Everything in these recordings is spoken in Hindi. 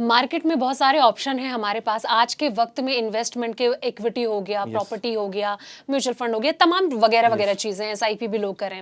मार्केट में बहुत सारे ऑप्शन हैं हमारे पास आज के वक्त में, इन्वेस्टमेंट के, इक्विटी हो गया, प्रॉपर्टी हो गया, म्यूचुअल फंड हो गया, तमाम वगैरह वगैरह चीजें, एसआईपी भी लोग करें।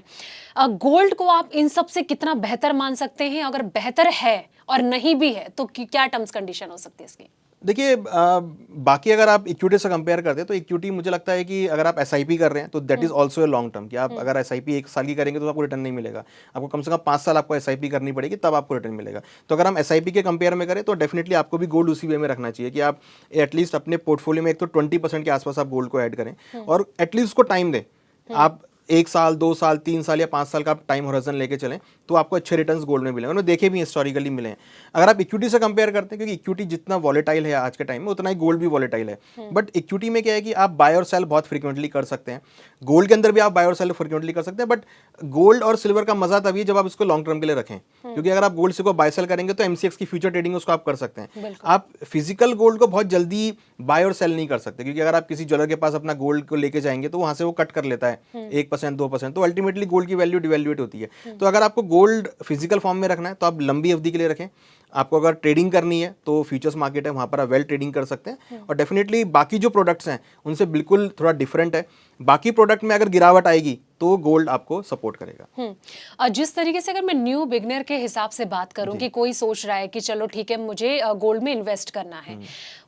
गोल्ड को आप इन सब से कितना बेहतर मान सकते हैं? अगर बेहतर है और नहीं भी है तो क्या टर्म्स कंडीशन हो सकती है इसकी? देखिए, बाकी अगर आप इक्विटी से कंपेयर करते हैं तो इक्विटी मुझे लगता है कि अगर आप एसआईपी कर रहे हैं तो that is also a long term, कि आप अगर एसआईपी 1 साल की करेंगे तो आपको रिटर्न नहीं मिलेगा, आपको कम से कम 5 साल आपको एसआईपी करनी पड़ेगी तब आपको रिटर्न मिलेगा। तो अगर हम एसआईपी के कंपेयर में करें तो डेफिनेटली आपको भी गोल्ड उसी वे में रखना चाहिए कि आप एटलीस्ट अपने पोर्टफोलियो में एक तो 20% के आसपास आप गोल्ड को ऐड करें और एटलीस्ट उसको टाइम दें। आप 1 साल, 2 साल, 3 साल या 5 साल का आप टाइम होराइजन लेके चलें तो आपको अच्छे रिटर्न्स गोल्ड में मिलेंगे। उन्होंने देखे भी हिस्टोरिकली मिले हैं। अगर आप इक्विटी से कंपेयर करते हैं, क्योंकि इक्विटी जितना वॉलेटाइल है आज के टाइम में उतना ही गोल्ड भी वॉलेटाइल है, बट इक्विटी में क्या है कि आप बाय और सेल बहुत फ्रीक्वेंटली कर सकते हैं। गोल्ड के अंदर भी आप बाय और सेल फ्रीक्वेंटली कर सकते हैं, बट गोल्ड और सिल्वर का मजा तभी है जब आप इसको लॉन्ग टर्म के लिए रखें, क्योंकि अगर आप गोल्ड से को बाय सेल करेंगे तो एमसीएक्स की फ्यूचर ट्रेडिंग उसको आप कर सकते हैं। आप फिजिकल गोल्ड को बहुत जल्दी बाय और सेल नहीं कर सकते, क्योंकि अगर आप किसी ज्वेलर के पास अपना गोल्ड को लेके जाएंगे तो वहां से वो कट कर लेता है 1%, 2%, तो अल्टीमेटली गोल्ड की वैल्यू डिवैल्यूएट होती है। तो अगर आपको गोल्ड फिजिकल फॉर्म में रखना है तो आप लंबी अवधि के लिए रखें। आपको अगर ट्रेडिंग करनी है तो फ्यूचर्स मार्केट है, वहां पर आप वेल ट्रेडिंग कर सकते हैं। और डेफिनेटली बाकी जो प्रोडक्ट्स हैं उनसे बिल्कुल थोड़ा डिफरेंट है। बाकी प्रोडक्ट में अगर गिरावट आएगी तो गोल्ड आपको सपोर्ट करेगा। और जिस तरीके से अगर मैं न्यू बिगनर के हिसाब से बात करूं कि कोई सोच रहा है कि चलो ठीक है मुझे गोल्ड में इन्वेस्ट करना है,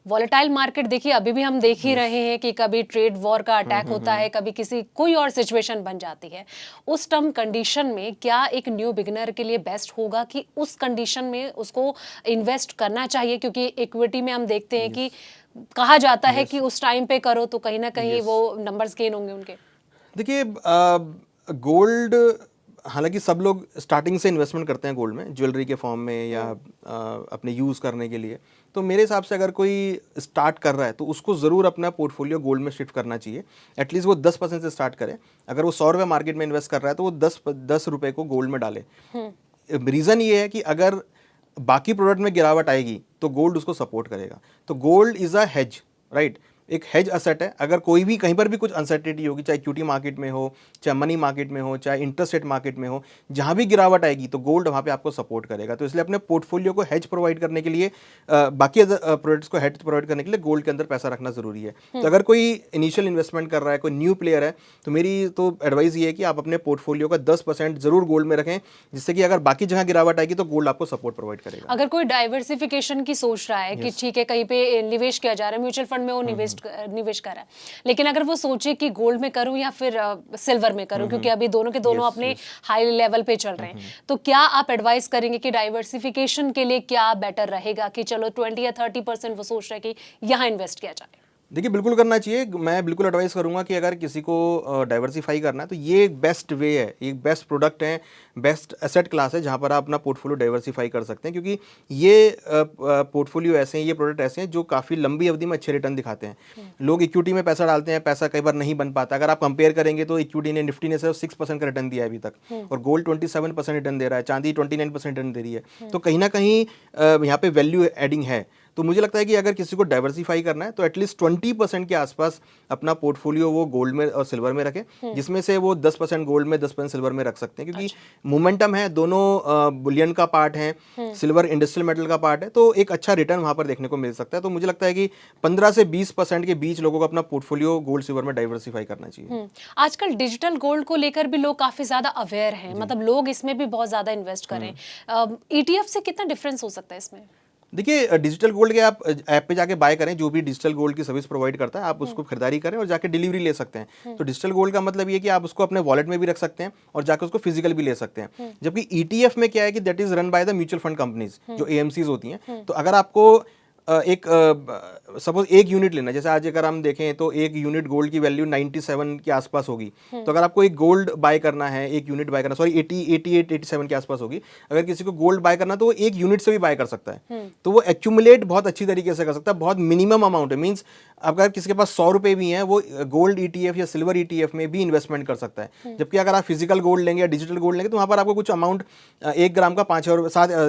वॉलेटाइल मार्केट देखिए अभी भी हम देख ही रहे हैं कि कभी ट्रेड वॉर का अटैक होता है, कभी किसी कोई और सिचुएशन बन जाती है। उस टर्म कंडीशन में क्या एक न्यू बिगनर के लिए बेस्ट होगा कि उस कंडीशन में उसको इन्वेस्ट करना चाहिए? क्योंकि इक्विटी में हम देखते हैं कि कहा जाता है कि उस टाइम पे करो तो कहीं ना कहीं वो नंबर्स गेन होंगे उनके। देखिए, गोल्ड, हालांकि सब लोग स्टार्टिंग से इन्वेस्टमेंट करते हैं गोल्ड में, ज्वेलरी के फॉर्म में या अपने यूज़ करने के लिए। तो मेरे हिसाब से अगर कोई स्टार्ट कर रहा है तो उसको ज़रूर अपना पोर्टफोलियो गोल्ड में शिफ्ट करना चाहिए। एटलीस्ट वो 10% से स्टार्ट करे। अगर वो 100 रुपये मार्केट में इन्वेस्ट कर रहा है तो वो 10 रुपये को गोल्ड में डाले। रीज़न ये है कि अगर बाकी प्रोडक्ट में गिरावट आएगी तो गोल्ड उसको सपोर्ट करेगा। तो gold is a hedge, right, एक हेज असेट है। अगर कोई भी कहीं पर भी कुछ अनसर्टेनिटी होगी, चाहे इक्विटी मार्केट में हो, चाहे मनी मार्केट में हो, चाहे इंटरेस्ट रेट मार्केट में हो, जहां भी गिरावट आएगी तो गोल्ड वहां पे आपको सपोर्ट करेगा। तो इसलिए अपने पोर्टफोलियो को हेज प्रोवाइड करने के लिए, बाकी प्रोडक्ट्स को हेज प्रोवाइड करने के लिए गोल्ड के अंदर पैसा रखना जरूरी है। तो अगर कोई इनिशियल इन्वेस्टमेंट कर रहा है, कोई न्यू प्लेयर है, तो मेरी तो एडवाइस ये है कि आप अपने पोर्टफोलियो का 10% जरूर गोल्ड में रखें, जिससे कि अगर बाकी जगह गिरावट आएगी तो गोल्ड आपको सपोर्ट प्रोवाइड करेगा। अगर कोई डाइवर्सिफिकेशन की सोच रहा है कि ठीक है कहीं पे निवेश किया जा रहा है, म्यूचुअल फंड में वो निवेश कर रहा है, लेकिन अगर वो सोचे कि गोल्ड में करूं या फिर सिल्वर में करूं, क्योंकि अभी दोनों के दोनों अपने हाई लेवल पे चल रहे हैं, तो क्या आप एडवाइस करेंगे कि डाइवर्सिफिकेशन के लिए क्या बेटर रहेगा कि चलो 20 या 30% वो सोच रहे हैं कि यहाँ इन्वेस्ट किया जाए? देखिए, बिल्कुल करना चाहिए। मैं बिल्कुल एडवाइस करूंगा कि अगर किसी को डाइवर्सिफाई करना है तो ये एक बेस्ट वे है, एक बेस्ट प्रोडक्ट है, बेस्ट एसेट क्लास है जहां पर आप अपना पोर्टफोलियो डाइवर्सिफाई कर सकते हैं। क्योंकि ये पोर्टफोलियो ऐसे हैं, ये प्रोडक्ट ऐसे हैं जो काफ़ी लंबी अवधि में अच्छे रिटर्न दिखाते हैं। लोग इक्विटी में पैसा डालते हैं, पैसा कई बार नहीं बन पाता। अगर आप कंपेयर करेंगे तो इक्विटी ने, निफ्टी ने सिर्फ 6% का रिटर्न दिया है अभी तक, और गोल्ड 27% रिटर्न दे रहा है, चांदी 29% रिटर्न दे रही है। तो कहीं ना कहीं यहाँ पे वैल्यू एडिंग है। तो मुझे लगता है कि अगर किसी को डाइवर्सिफाई करना है तो एटलीस्ट 20% के आसपास अपना पोर्टफोलियो वो गोल्ड में और सिल्वर में रखें, जिसमें से वो 10% गोल्ड में, 10% सिल्वर में रख सकते हैं। क्योंकि मोमेंटम है, दोनों बुलियन का पार्ट है, सिल्वर इंडस्ट्रियल मेटल का पार्ट है, तो एक अच्छा रिटर्न वहां पर देखने को मिल सकता है। तो मुझे लगता है कि 15 से 20% के बीच लोगों को अपना पोर्टफोलियो गोल्ड सिल्वर में डाइवर्सिफाई करना चाहिए। आजकल डिजिटल गोल्ड को लेकर भी लोग काफी ज्यादा अवेयर हैं, मतलब लोग इसमें भी बहुत ज्यादा इन्वेस्ट करें। ईटीएफ से कितना डिफरेंस हो सकता है इसमें? देखिए, डिजिटल गोल्ड के आप ऐप पे जाके बाय करें, जो भी डिजिटल गोल्ड की सर्विस प्रोवाइड करता है, आप उसको खरीदारी करें और जाके डिलीवरी ले सकते हैं। तो डिजिटल गोल्ड का मतलब ये कि आप उसको अपने वॉलेट में भी रख सकते हैं और जाकर उसको फिजिकल भी ले सकते हैं। जबकि ईटीएफ में क्या है कि that is run by the mutual fund companies, जो एएमसीज होती हैं। तो अगर आपको एक सपोज एक यूनिट लेना, जैसे आज अगर हम देखें तो एक यूनिट गोल्ड की वैल्यू 97 के आसपास होगी। तो अगर आपको एक गोल्ड बाय करना है, एक यूनिट बाय करना, सॉरी 88 87 के आसपास होगी। अगर किसी को गोल्ड बाय करना तो वो एक यूनिट से भी बाय कर सकता है। तो वो एक्यूमुलेट बहुत अच्छी तरीके से कर सकता है, बहुत मिनिमम अमाउंट है। मीन्स अगर किसी के पास 100 रुपए भी हैं, वो गोल्ड ईटीएफ या सिल्वर ईटीएफ में भी इन्वेस्टमेंट कर सकता है। जबकि अगर आप फिजिकल गोल्ड लेंगे या डिजिटल गोल्ड लेंगे तो वहां पर आपको कुछ अमाउंट 1 ग्राम का 5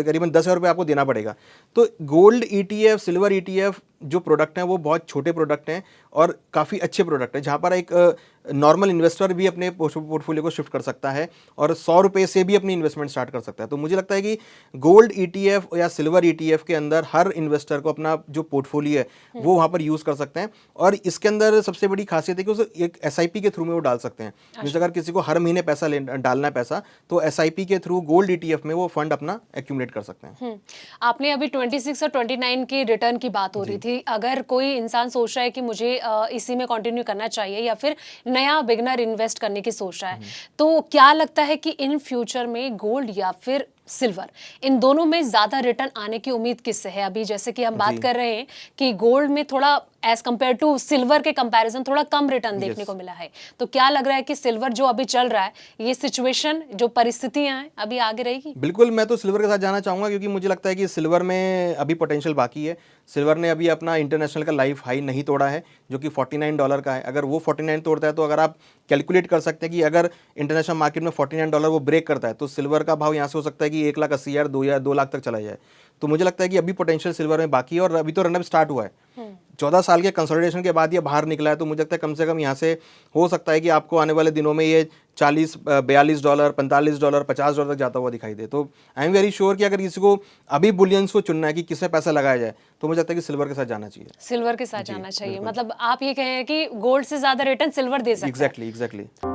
करीबन 10,000 रुपये आपको देना पड़ेगा। तो गोल्ड ईटीएफ, सिल्वर ईटीएफ जो प्रोडक्ट हैं वो बहुत छोटे प्रोडक्ट हैं और काफ़ी अच्छे प्रोडक्ट हैं, जहाँ पर एक नॉर्मल इन्वेस्टर भी अपने पोर्टफोलियो को शिफ्ट कर सकता है और 100 रुपए से भी अपनी इन्वेस्टमेंट स्टार्ट कर सकता है। तो मुझे लगता है कि गोल्ड ETF या सिल्वर ETF के अंदर हर इन्वेस्टर को अपना जो पोर्टफोलियो है वो वहाँ पर यूज़ कर सकते हैं। और इसके अंदर सबसे बड़ी खासियत है कि उसे एक SIP के थ्रू में वो डाल सकते हैं। जैसे अगर किसी को हर महीने पैसा डालना है पैसा, तो SIP के थ्रू गोल्ड ETF में वो फंड अपना एक्यूमुलेट कर सकते हैं। आपने अभी 26 और 29 के रिटर्न की बात हो रही थी। अगर कोई इंसान सोच रहा है कि मुझे इसी में कंटिन्यू करना चाहिए या फिर नया बिगनर इन्वेस्ट करने की सोच रहा है, तो क्या लगता है कि इन फ्यूचर में गोल्ड या फिर सिल्वर, इन दोनों में ज्यादा रिटर्न आने की उम्मीद किससे है? अभी जैसे कि हम बात कर रहे हैं कि गोल्ड में थोड़ा एज कंपेयर टू सिल्वर के कंपैरिजन थोड़ा कम रिटर्न देखने को मिला है, तो क्या लग रहा है कि सिल्वर जो अभी चल रहा है, ये सिचुएशन जो परिस्थितियां हैं अभी आगे रहेगी? बिल्कुल, मैं तो सिल्वर के साथ जाना चाहूँगा क्योंकि मुझे लगता है कि सिल्वर में अभी पोटेंशियल बाकी है। सिल्वर ने अभी अपना इंटरनेशनल का लाइफ हाई नहीं तोड़ा है, जो कि $49 का है। अगर वो 49 तोड़ता है तो अगर आप कैलकुलेट कर सकते हैं कि अगर इंटरनेशनल मार्केट में $49 वो ब्रेक करता है तो सिल्वर का भाव यहाँ से हो सकता है कि 1,80,000 2 लाख तक चला जाए। तो मुझे लगता है कि अभी पोटेंशियल सिल्वर में बाकी है और अभी तो रनअप स्टार्ट हुआ है। 14 साल के कंसोलिडेशन के बाद ये बाहर निकला है, तो मुझे लगता है कम से कम यहाँ से हो सकता है कि आपको आने वाले दिनों में ये 40, $42, $45, $50 तक जाता हुआ दिखाई दे। तो आई एम वेरी श्योर कि अगर किसी को अभी बुलियंस को चुनना है कि किसमें पैसा लगाया जाए, तो मुझे लगता है कि सिल्वर के साथ जाना चाहिए। सिल्वर के साथ जाना चाहिए, मतलब आप ये कहें कि गोल्ड से ज्यादा रिटर्न सिल्वर दे सकता है। एग्जैक्टली।